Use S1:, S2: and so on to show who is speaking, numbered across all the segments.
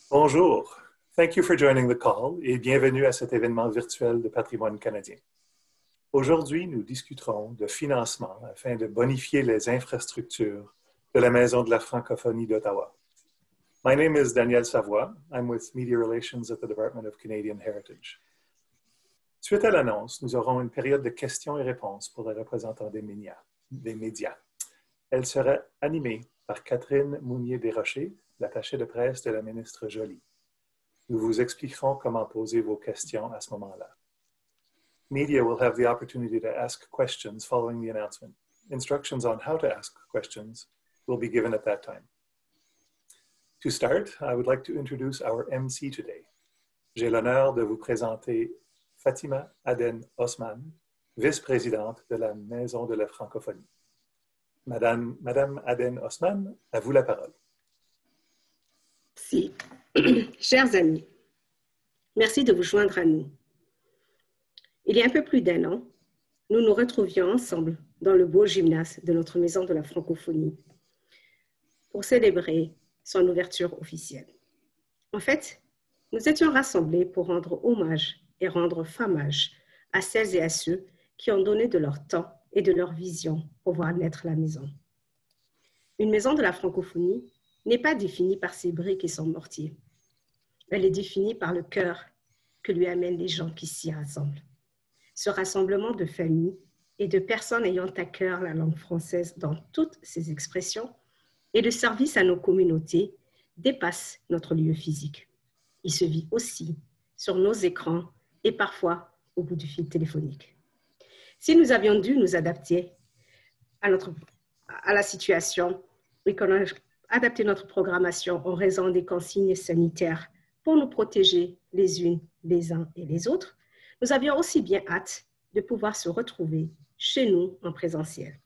S1: Bonjour. Thank you for joining the call et bienvenue à cet événement virtuel de patrimoine canadien. Aujourd'hui, nous discuterons de financement afin de bonifier les infrastructures de la Maison de la francophonie d'Ottawa. My name is Daniel Savoie. I'm with Media Relations at the Department of Canadian Heritage. Suite à l'annonce, nous aurons une période de questions et réponses pour les représentants des médias. Elle sera animée par Catherine Mounier-Desrochers, l'attachée de presse de la ministre Joly. Nous vous expliquerons comment poser vos questions à ce moment-là. Media will have the opportunity to ask questions following the announcement. Instructions on how to ask questions will be given at that time. To start, I would like to introduce our MC today. J'ai l'honneur de vous présenter Fatima Aden Osman, vice-présidente de la Maison de la francophonie. Madame Aden Osman, à vous la parole.
S2: Merci. Chers amis, merci de vous joindre à nous. Il y a un peu plus d'un an, nous nous retrouvions ensemble dans le beau gymnase de notre Maison de la francophonie pour célébrer son ouverture officielle. En fait, nous étions rassemblés pour rendre hommage et rendre famage à celles et à ceux qui ont donné de leur temps et de leur vision pour voir naître la maison. Une maison de la francophonie n'est pas définie par ses briques et son mortier. Elle est définie par le cœur que lui amènent les gens qui s'y rassemblent. Ce rassemblement de familles et de personnes ayant à cœur la langue française dans toutes ses expressions et le service à nos communautés dépasse notre lieu physique. Il se vit aussi sur nos écrans et parfois au bout du fil téléphonique. Si nous avions dû nous adapter à la situation et qu'on a adapté notre programmation en raison des consignes sanitaires pour nous protéger les unes, les uns et les autres, nous avions aussi bien hâte de pouvoir se retrouver chez nous en présentiel.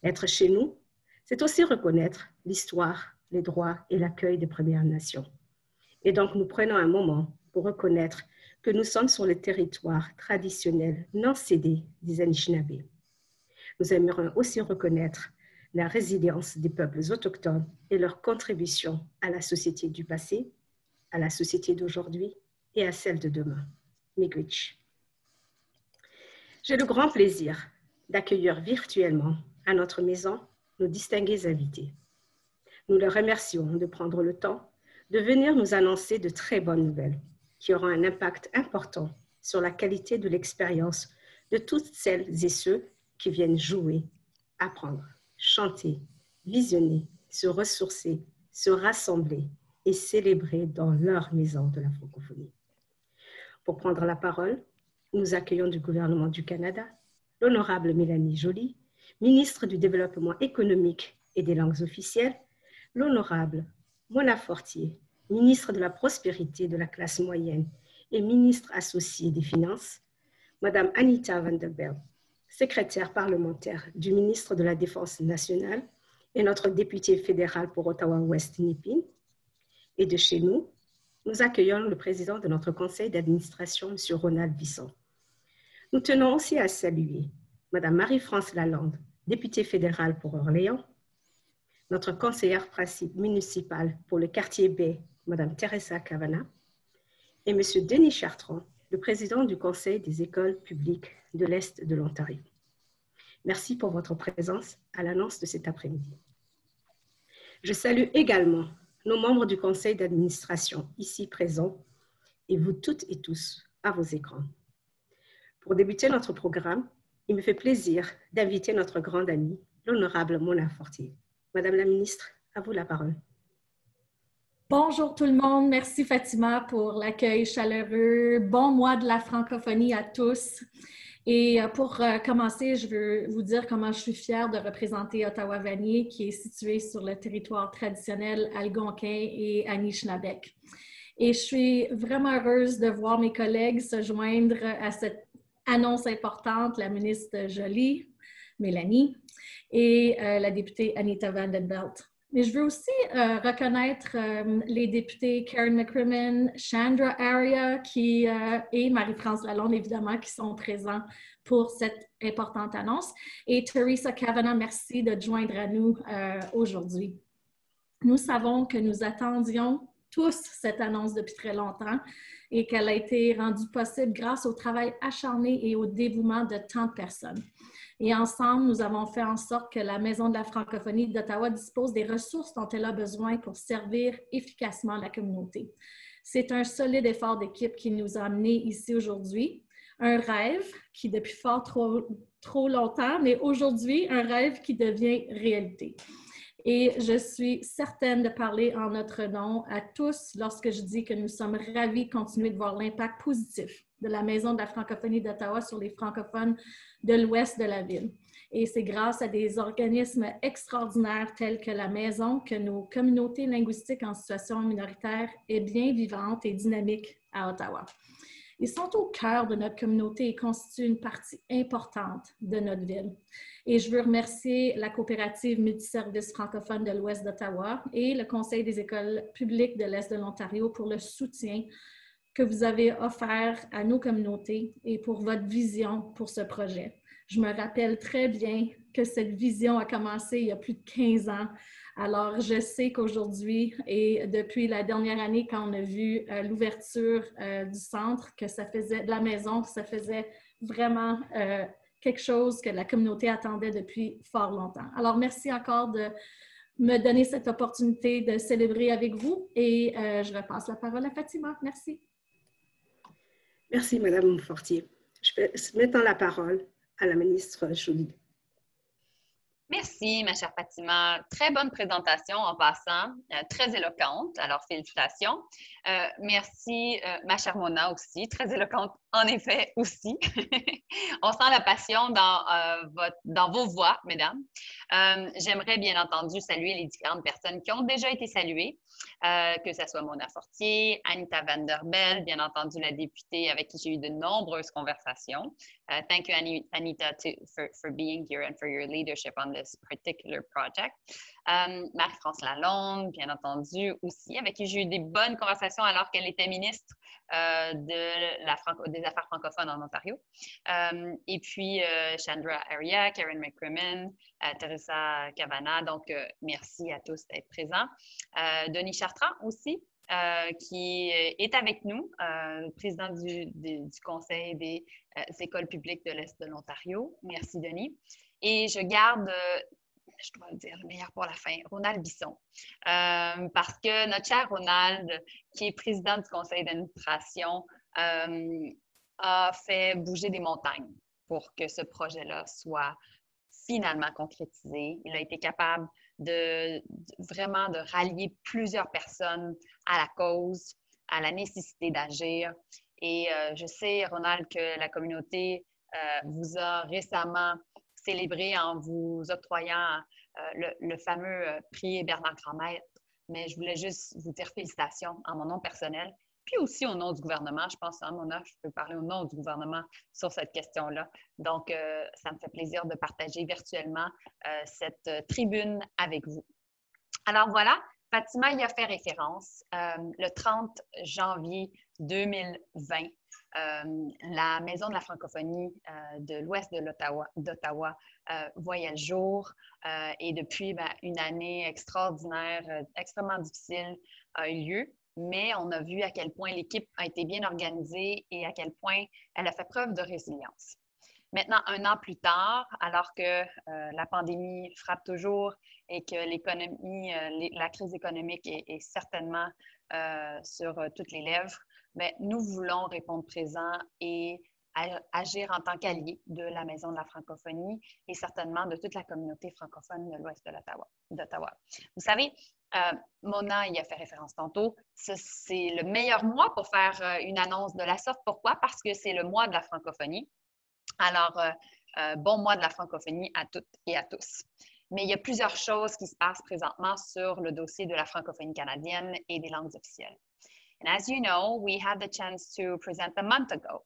S2: Être chez nous, c'est aussi reconnaître l'histoire, les droits et l'accueil des Premières Nations. Et donc, nous prenons un moment pour reconnaître que nous sommes sur le territoire traditionnel non cédé des Anishinabés. Nous aimerions aussi reconnaître la résilience des peuples autochtones et leur contribution à la société du passé, à la société d'aujourd'hui et à celle de demain. Miigwech. J'ai le grand plaisir d'accueillir virtuellement à notre maison nos distingués invités. Nous leur remercions de prendre le temps de venir nous annoncer de très bonnes nouvelles qui auront un impact important sur la qualité de l'expérience de toutes celles et ceux qui viennent jouer, apprendre, chanter, visionner, se ressourcer, se rassembler et célébrer dans leur maison de la francophonie. Pour prendre la parole, nous accueillons du gouvernement du Canada l'honorable Mélanie Joly, ministre du Développement économique et des langues officielles, l'honorable Mona Fortier, ministre de la Prospérité de la classe moyenne et ministre associée des Finances, Madame Anita Vanderbilt, secrétaire parlementaire du ministre de la Défense nationale et notre député fédéral pour Ottawa-Ouest Nipin. Et de chez nous, nous accueillons le président de notre conseil d'administration, M. Ronald Bisson. Nous tenons aussi à saluer Madame Marie-France Lalande, députée fédérale pour Orléans, notre conseillère municipale pour le quartier Baie, Madame Teresa Cavana, et M. Denis Chartrand, le président du Conseil des écoles publiques de l'Est de l'Ontario. Merci pour votre présence à l'annonce de cet après-midi. Je salue également nos membres du conseil d'administration ici présents et vous toutes et tous à vos écrans. Pour débuter notre programme, il me fait plaisir d'inviter notre grande amie, l'honorable Mona Fortier. Madame la ministre, à vous la parole.
S3: Bonjour tout le monde, merci Fatima pour l'accueil chaleureux. Bon mois de la francophonie à tous. Et pour commencer, je veux vous dire comment je suis fière de représenter Ottawa-Vanier, qui est situé sur le territoire traditionnel algonquin et Anishinaabeg. Et je suis vraiment heureuse de voir mes collègues se joindre à cette annonce importante, la ministre Joly, Mélanie, et la députée Anita Vanderbilt. Mais je veux aussi reconnaître les députés Karen McCrimmon, Chandra Arya et Marie-France Lalonde, évidemment, qui sont présents pour cette importante annonce. Et Teresa Cavana, merci de te joindre à nous aujourd'hui. Nous savons que nous attendions tous cette annonce depuis très longtemps et qu'elle a été rendue possible grâce au travail acharné et au dévouement de tant de personnes. Et ensemble, nous avons fait en sorte que la Maison de la francophonie d'Ottawa dispose des ressources dont elle a besoin pour servir efficacement la communauté. C'est un solide effort d'équipe qui nous a amenés ici aujourd'hui. Un rêve qui, depuis fort trop longtemps, mais aujourd'hui, un rêve qui devient réalité. Et je suis certaine de parler en notre nom à tous lorsque je dis que nous sommes ravis de continuer de voir l'impact positif de la Maison de la francophonie d'Ottawa sur les francophones de l'ouest de la ville. Et c'est grâce à des organismes extraordinaires tels que la Maison que nos communautés linguistiques en situation minoritaire est bien vivante et dynamique à Ottawa. Ils sont au cœur de notre communauté et constituent une partie importante de notre ville. Et je veux remercier la coopérative multiservice francophone de l'Ouest d'Ottawa et le Conseil des écoles publiques de l'Est de l'Ontario pour le soutien que vous avez offert à nos communautés et pour votre vision pour ce projet. Je me rappelle très bien que cette vision a commencé il y a plus de 15 ans. Alors, je sais qu'aujourd'hui et depuis la dernière année, quand on a vu l'ouverture du centre, que ça faisait de la maison, ça faisait vraiment quelque chose que la communauté attendait depuis fort longtemps. Alors, merci encore de me donner cette opportunité de célébrer avec vous et je repasse la parole à Fatima. Merci.
S2: Merci, Madame Fortier. Je vais mettre la parole à la ministre Joly.
S4: Merci, ma chère Fatima. Très bonne présentation en passant, très éloquente. Alors, félicitations. Merci, ma chère Mona aussi, très éloquente en effet aussi. On sent la passion dans vos voix, mesdames. J'aimerais bien entendu saluer les différentes personnes qui ont déjà été saluées, que ce soit Mona Fortier, Anita Vanderbel, bien entendu la députée avec qui j'ai eu de nombreuses conversations. Thank you, Anita, for being here and for your leadership on this particular project. Marie-France Lalonde, bien entendu, aussi, avec qui j'ai eu des bonnes conversations alors qu'elle était ministre des Affaires francophones en Ontario. Et puis, Chandra Arya, Karen McCrimmon, Teresa Cavana. Donc, merci à tous d'être présents. Denis Chartrand aussi, qui est avec nous, président du Conseil des écoles publiques de l'Est de l'Ontario. Merci, Denis. Et je garde, je dois le dire, le meilleur pour la fin, Ronald Bisson. Parce que notre cher Ronald, qui est président du conseil d'administration, a fait bouger des montagnes pour que ce projet-là soit finalement concrétisé. Il a été capable vraiment de rallier plusieurs personnes à la cause, à la nécessité d'agir. Et je sais, Ronald, que la communauté vous a récemment célébré en vous octroyant le fameux prix Bernard Grandmaître. Mais je voulais juste vous dire félicitations en mon nom personnel, puis aussi au nom du gouvernement. Je pense, Mona, je peux parler au nom du gouvernement sur cette question-là. Donc, ça me fait plaisir de partager virtuellement cette tribune avec vous. Alors voilà, Fatima y a fait référence. Le 30 janvier 2020, la Maison de la francophonie de l'Ouest d'Ottawa voyait le jour et depuis une année extraordinaire, extrêmement difficile a eu lieu. Mais on a vu à quel point l'équipe a été bien organisée et à quel point elle a fait preuve de résilience. Maintenant, 1 an plus tard, alors que la pandémie frappe toujours et que l'économie, la crise économique est certainement sur toutes les lèvres, bien, nous voulons répondre présent et agir en tant qu'alliés de la Maison de la francophonie et certainement de toute la communauté francophone de l'Ouest d'Ottawa. Vous savez, Mona y a fait référence tantôt, c'est le meilleur mois pour faire une annonce de la sorte. Pourquoi? Parce que c'est le mois de la francophonie. Alors, bon mois de la francophonie à toutes et à tous. Mais il y a plusieurs choses qui se passent présentement sur le dossier de la francophonie canadienne et des langues officielles. And as you know, we had the chance to present a month ago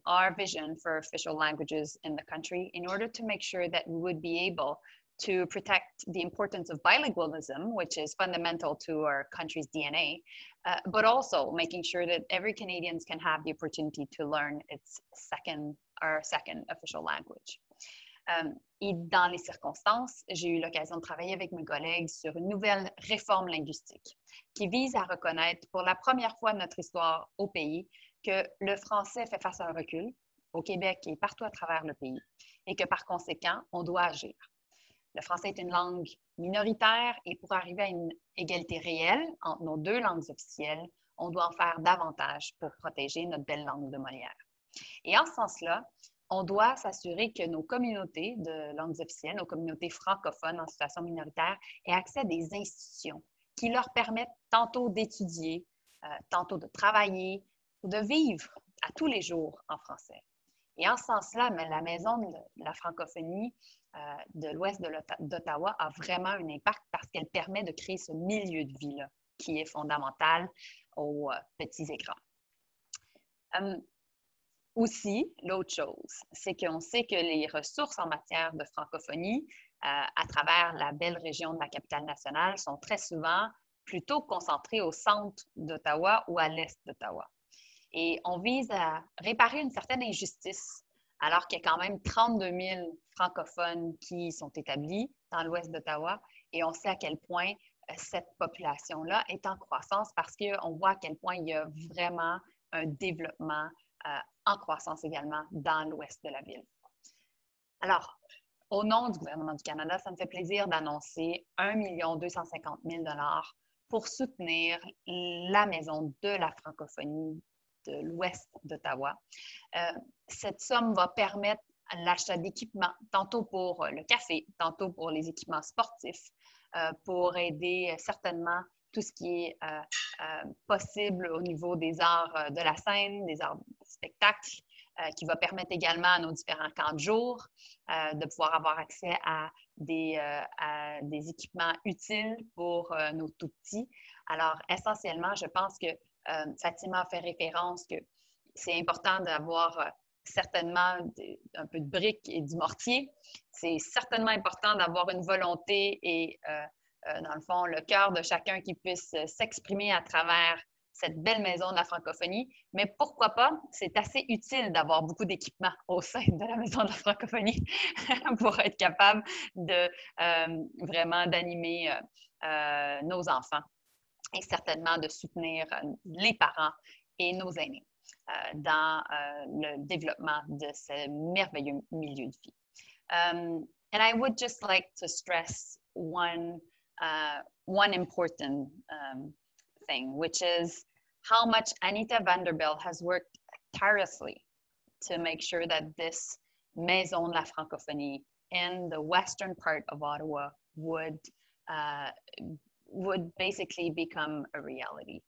S4: our vision for official languages in the country in order to make sure that we would be able to protect the importance of bilingualism, which is fundamental to our country's DNA, but also making sure that every Canadian can have the opportunity to learn its second official language. Et dans les circonstances, j'ai eu l'occasion de travailler avec mes collègues sur une nouvelle réforme linguistique qui vise à reconnaître pour la première fois de notre histoire au pays que le français fait face à un recul au Québec et partout à travers le pays et que par conséquent, on doit agir. Le français est une langue minoritaire et pour arriver à une égalité réelle entre nos deux langues officielles, on doit en faire davantage pour protéger notre belle langue de Molière. Et en ce sens-là, on doit s'assurer que nos communautés de langues officielles, nos communautés francophones en situation minoritaire, aient accès à des institutions qui leur permettent tantôt d'étudier, tantôt de travailler ou de vivre à tous les jours en français. Et en ce sens-là, la Maison de la francophonie de l'Ouest d'Ottawa a vraiment un impact parce qu'elle permet de créer ce milieu de vie-là qui est fondamental aux petits écrans. Aussi, l'autre chose, c'est qu'on sait que les ressources en matière de francophonie à travers la belle région de la capitale nationale sont très souvent plutôt concentrées au centre d'Ottawa ou à l'est d'Ottawa. Et on vise à réparer une certaine injustice, alors qu'il y a quand même 32 000 francophones qui sont établis dans l'ouest d'Ottawa. Et on sait à quel point cette population-là est en croissance parce qu'on voit à quel point il y a vraiment un développement en croissance également dans l'ouest de la ville. Alors, au nom du gouvernement du Canada, ça me fait plaisir d'annoncer 1 250 000 $ pour soutenir la Maison de la francophonie de l'ouest d'Ottawa. Cette somme va permettre l'achat d'équipements, tantôt pour le café, tantôt pour les équipements sportifs, pour aider certainement tout ce qui est possible au niveau des arts de la scène, des arts du spectacle, qui va permettre également à nos différents camps de jour de pouvoir avoir accès à des équipements utiles pour nos tout-petits. Alors, essentiellement, je pense que Fatima a fait référence que c'est important d'avoir certainement un peu de briques et du mortier. C'est certainement important d'avoir une volonté et dans le fond, le cœur de chacun qui puisse s'exprimer à travers cette belle maison de la francophonie. Mais pourquoi pas, c'est assez utile d'avoir beaucoup d'équipements au sein de la maison de la francophonie pour être capable de vraiment d'animer nos enfants et certainement de soutenir les parents et nos aînés dans le développement de ce merveilleux milieu de vie. And I would just like to stress one important thing, which is how much Anita Vanderbilt has worked tirelessly to make sure that this Maison de la Francophonie in the western part of Ottawa would basically become a reality.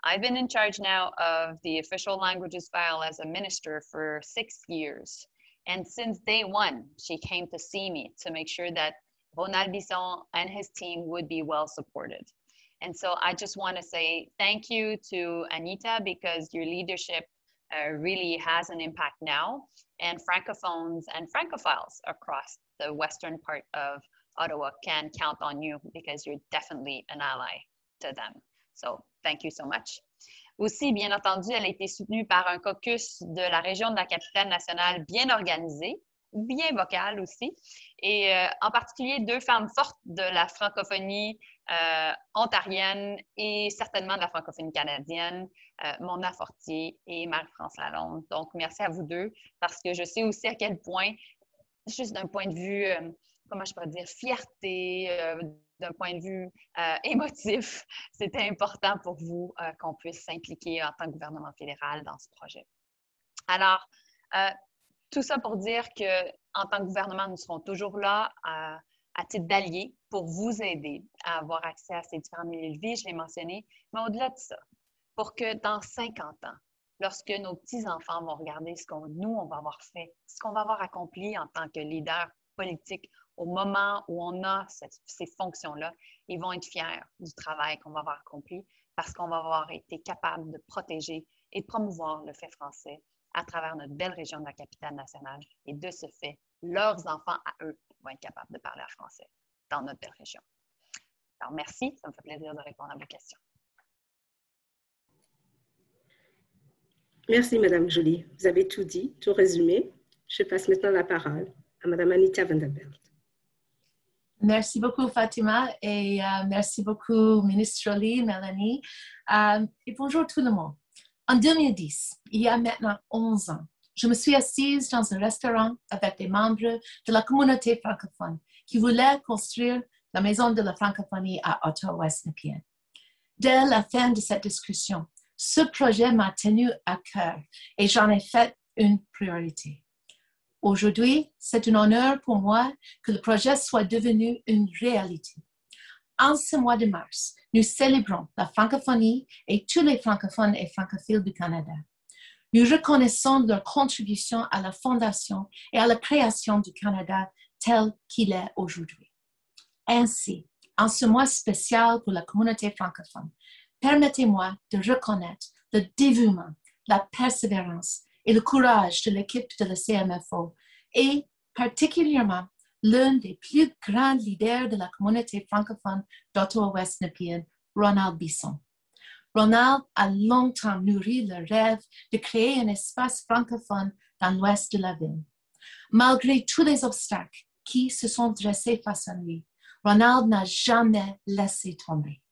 S4: I've been in charge now of the official languages file as a minister for 6 years. And since day one, she came to see me to make sure that Ronald Bisson and his team would be well supported. And so I just want to say thank you to Anita because your leadership really has an impact now. And Francophones and Francophiles across the western part of Ottawa can count on you because you're definitely an ally to them. So thank you so much. Aussi, bien entendu, elle a été soutenue par un caucus de la région de la capitale nationale bien organisé, bien vocal aussi, et en particulier 2 femmes fortes de la francophonie ontarienne et certainement de la francophonie canadienne, Mona Fortier et Marie-France Lalonde. Donc, merci à vous deux parce que je sais aussi à quel point, juste d'un point de vue, comment je pourrais dire, fierté, d'un point de vue émotif, c'était important pour vous qu'on puisse s'impliquer en tant que gouvernement fédéral dans ce projet. Alors, tout ça pour dire qu'en tant que gouvernement, nous serons toujours là à titre d'alliés pour vous aider à avoir accès à ces différents milieux de vie, je l'ai mentionné, mais au-delà de ça, pour que dans 50 ans, lorsque nos petits-enfants vont regarder ce qu'on nous, on va avoir fait, ce qu'on va avoir accompli en tant que leader politique au moment où on a ces fonctions-là, ils vont être fiers du travail qu'on va avoir accompli parce qu'on va avoir été capable de protéger et de promouvoir le fait français à travers notre belle région de la capitale nationale. Et de ce fait, leurs enfants à eux vont être capables de parler français dans notre belle région. Alors, merci. Ça me fait plaisir de répondre à vos questions.
S2: Merci, Madame Joly. Vous avez tout dit, tout résumé. Je passe maintenant la parole à Mme Anita Vanderbilt.
S5: Merci beaucoup, Fatima, et merci beaucoup, Ministre Joly, Mélanie. Et bonjour tout le monde. En 2010, il y a maintenant 11 ans, je me suis assise dans un restaurant avec des membres de la communauté francophone qui voulaient construire la Maison de la francophonie à Ottawa-West-Nepean. Dès la fin de cette discussion, ce projet m'a tenu à cœur et j'en ai fait une priorité. Aujourd'hui, c'est un honneur pour moi que le projet soit devenu une réalité. En ce mois de mars, nous célébrons la francophonie et tous les francophones et francophiles du Canada. Nous reconnaissons leur contribution à la fondation et à la création du Canada tel qu'il est aujourd'hui. Ainsi, en ce mois spécial pour la communauté francophone, permettez-moi de reconnaître le dévouement, la persévérance et le courage de l'équipe de la CMFO et particulièrement l'un des plus grands leaders de la communauté francophone d'Ottawa-West-Nepean, Ronald Bisson. Ronald a longtemps nourri le rêve de créer un espace francophone dans l'ouest de la ville. Malgré tous les obstacles qui se sont dressés face à lui, Ronald n'a jamais laissé tomber.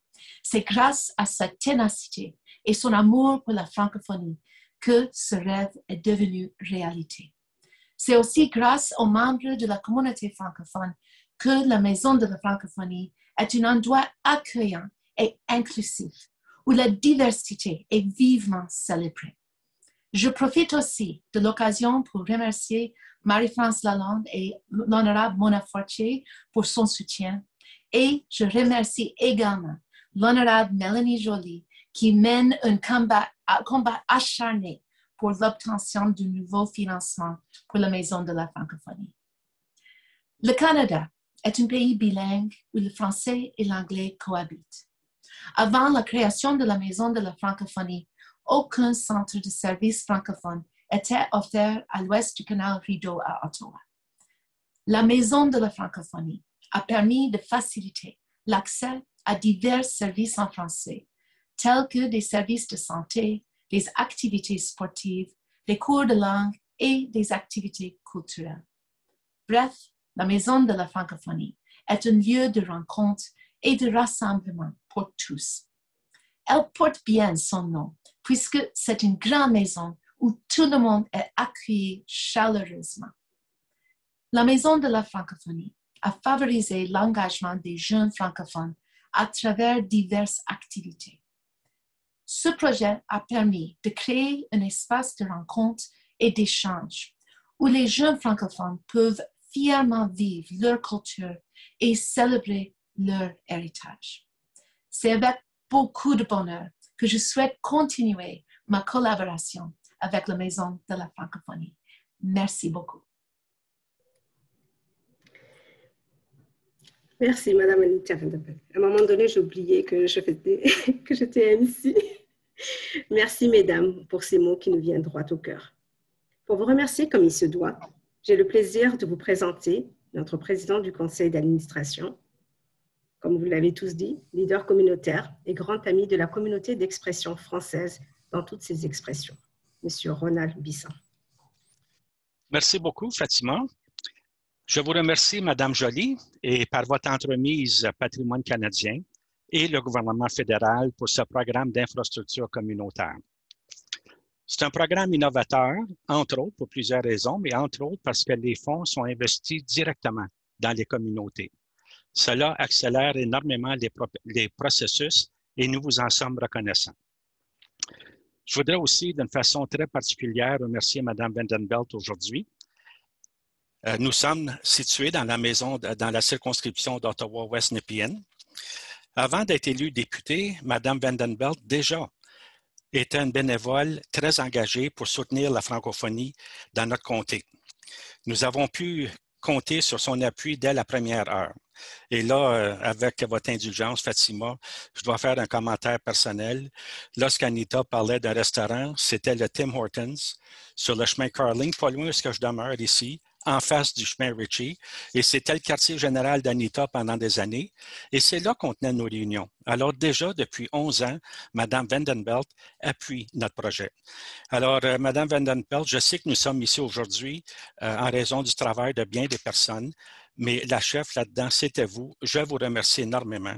S5: C'est grâce à sa ténacité et son amour pour la francophonie que ce rêve est devenu réalité. C'est aussi grâce aux membres de la communauté francophone que la Maison de la francophonie est un endroit accueillant et inclusif où la diversité est vivement célébrée. Je profite aussi de l'occasion pour remercier Marie-France Lalonde et l'honorable Mona Fortier pour son soutien et je remercie également l'honorable Mélanie Joly qui mène un combat acharné pour l'obtention du nouveau financement pour la Maison de la francophonie. Le Canada est un pays bilingue où le français et l'anglais cohabitent. Avant la création de la Maison de la francophonie, aucun centre de service francophone était offert à l'ouest du canal Rideau à Ottawa. La Maison de la francophonie a permis de faciliter l'accès à divers services en français, tels que des services de santé, des activités sportives, des cours de langue et des activités culturelles. Bref, la Maison de la francophonie est un lieu de rencontre et de rassemblement pour tous. Elle porte bien son nom, puisque c'est une grande maison où tout le monde est accueilli chaleureusement. La Maison de la francophonie a favorisé l'engagement des jeunes francophones à travers diverses activités. Ce projet a permis de créer un espace de rencontre et d'échange où les jeunes francophones peuvent fièrement vivre leur culture et célébrer leur héritage. C'est avec beaucoup de bonheur que je souhaite continuer ma collaboration avec la Maison de la francophonie. Merci beaucoup.
S2: Merci, Mme Anita Vanderbilt. À un moment donné, j'ai oublié que j'étais MC. Merci, mesdames, pour ces mots qui nous viennent droit au cœur. Pour vous remercier comme il se doit, j'ai le plaisir de vous présenter notre président du conseil d'administration, comme vous l'avez tous dit, leader communautaire et grand ami de la communauté d'expression française dans toutes ses expressions, M. Ronald Bisson.
S6: Merci beaucoup, Fatima. Je vous remercie, Mme Joly, et par votre entremise Patrimoine canadien et le gouvernement fédéral pour ce programme d'infrastructure communautaire. C'est un programme innovateur, entre autres pour plusieurs raisons, mais entre autres parce que les fonds sont investis directement dans les communautés. Cela accélère énormément les processus et nous vous en sommes reconnaissants. Je voudrais aussi, d'une façon très particulière, remercier Mme Vanderbilt aujourd'hui. Nous sommes situés dans la circonscription d'Ottawa-West-Nepean. Avant d'être élue députée, Mme Vanderbilt déjà était une bénévole très engagée pour soutenir la francophonie dans notre comté. Nous avons pu compter sur son appui dès la première heure. Et là, avec votre indulgence, Fatima, je dois faire un commentaire personnel. Lorsqu'Anita parlait d'un restaurant, c'était le Tim Hortons sur le chemin Carling, pas loin de ce que je demeure ici, en face du chemin Ritchie, et c'était le quartier général d'Anita pendant des années, et c'est là qu'on tenait nos réunions. Alors déjà, depuis 11 ans, Mme Vandenbelt appuie notre projet. Alors, Mme Vandenbelt, je sais que nous sommes ici aujourd'hui en raison du travail de bien des personnes, mais la chef là-dedans, c'était vous. Je vous remercie énormément.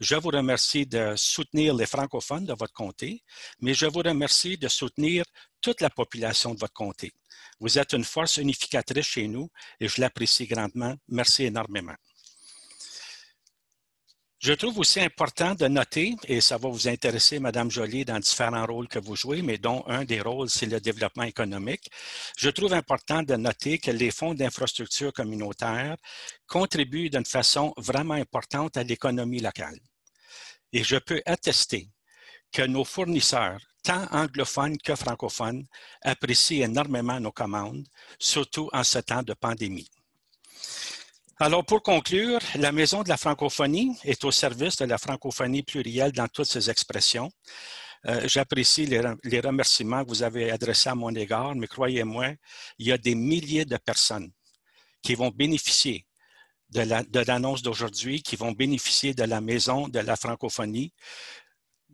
S6: Je vous remercie de soutenir les francophones de votre comté, mais je vous remercie de soutenir toute la population de votre comté. Vous êtes une force unificatrice chez nous et je l'apprécie grandement. Merci énormément. Je trouve aussi important de noter, et ça va vous intéresser, Mme Joly, dans différents rôles que vous jouez, mais dont un des rôles, c'est le développement économique. Je trouve important de noter que les fonds d'infrastructure communautaire contribuent d'une façon vraiment importante à l'économie locale. Et je peux attester que nos fournisseurs, tant anglophones que francophones, apprécient énormément nos commandes, surtout en ce temps de pandémie. Alors, pour conclure, la Maison de la francophonie est au service de la francophonie plurielle dans toutes ses expressions. J'apprécie les remerciements que vous avez adressés à mon égard, mais croyez-moi, il y a des milliers de personnes qui vont bénéficier de l'annonce d'aujourd'hui, qui vont bénéficier de la Maison de la francophonie.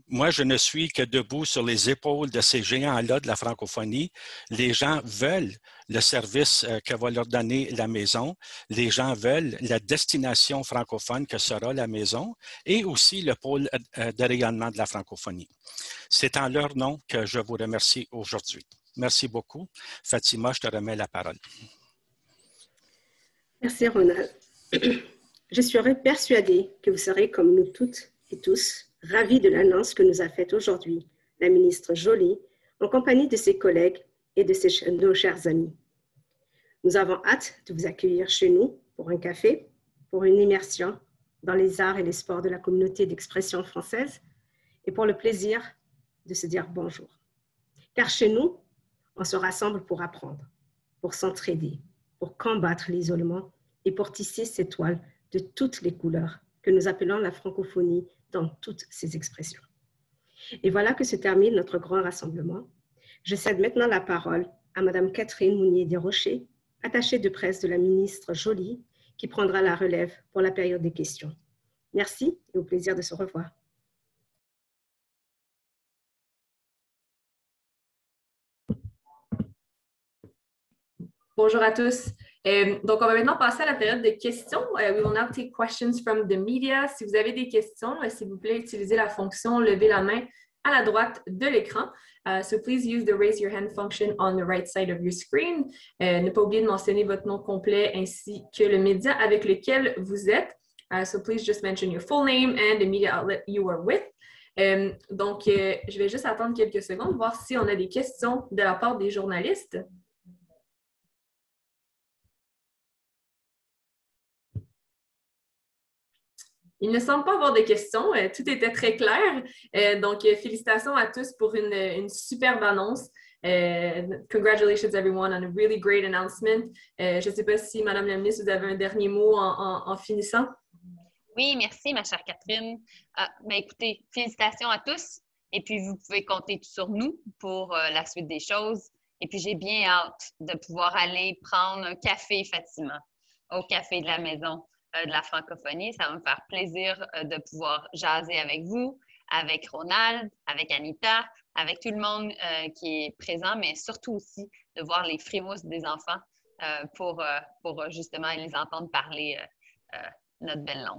S6: Moi, je ne suis que debout sur les épaules de ces géants-là de la francophonie. Les gens veulent le service que va leur donner la maison. Les gens veulent la destination francophone que sera la maison et aussi le pôle de rayonnement de la francophonie. C'est en leur nom que je vous remercie aujourd'hui. Merci beaucoup. Fatima, je te remets la parole.
S2: Merci, Ronald. Je suis persuadée que vous serez, comme nous toutes et tous, ravis de l'annonce que nous a faite aujourd'hui la ministre Joly, en compagnie de ses collègues et de nos chers amis. Nous avons hâte de vous accueillir chez nous pour un café, pour une immersion dans les arts et les sports de la communauté d'expression française et pour le plaisir de se dire bonjour. Car chez nous, on se rassemble pour apprendre, pour s'entraider, pour combattre l'isolement et pour tisser ces toiles de toutes les couleurs que nous appelons la francophonie dans toutes ses expressions. Et voilà que se termine notre grand rassemblement. Je cède maintenant la parole à Mme Catherine Mounier-Desrochers, attachée de presse de la ministre Joly, qui prendra la relève pour la période des questions. Merci et au plaisir de se revoir.
S7: Bonjour à tous. Donc, on va maintenant passer à la période de questions. We will now take questions from the media. Si vous avez des questions, s'il vous plaît, utilisez la fonction « Lever la main » à la droite de l'écran. So please use the raise your hand function on the right side of your screen. Ne pas oublier de mentionner votre nom complet ainsi que le média avec lequel vous êtes. So please just mention your full name and the media outlet you are with. Donc, je vais juste attendre quelques secondes, voir si on a des questions de la part des journalistes. Il ne semble pas avoir de questions. Tout était très clair. Donc, félicitations à tous pour une superbe annonce. Congratulations everyone on a really great announcement. Je ne sais pas si, Madame la ministre, vous avez un dernier mot en finissant.
S4: Oui, merci, ma chère Catherine. Écoutez, félicitations à tous. Et puis, vous pouvez compter sur nous pour la suite des choses. Et puis, j'ai bien hâte de pouvoir aller prendre un café, Fatima, au café de la maison de la francophonie. Ça va me faire plaisir de pouvoir jaser avec vous, avec Ronald, avec Anita, avec tout le monde qui est présent, mais surtout aussi de voir les frémousses des enfants pour justement les entendre parler notre belle langue.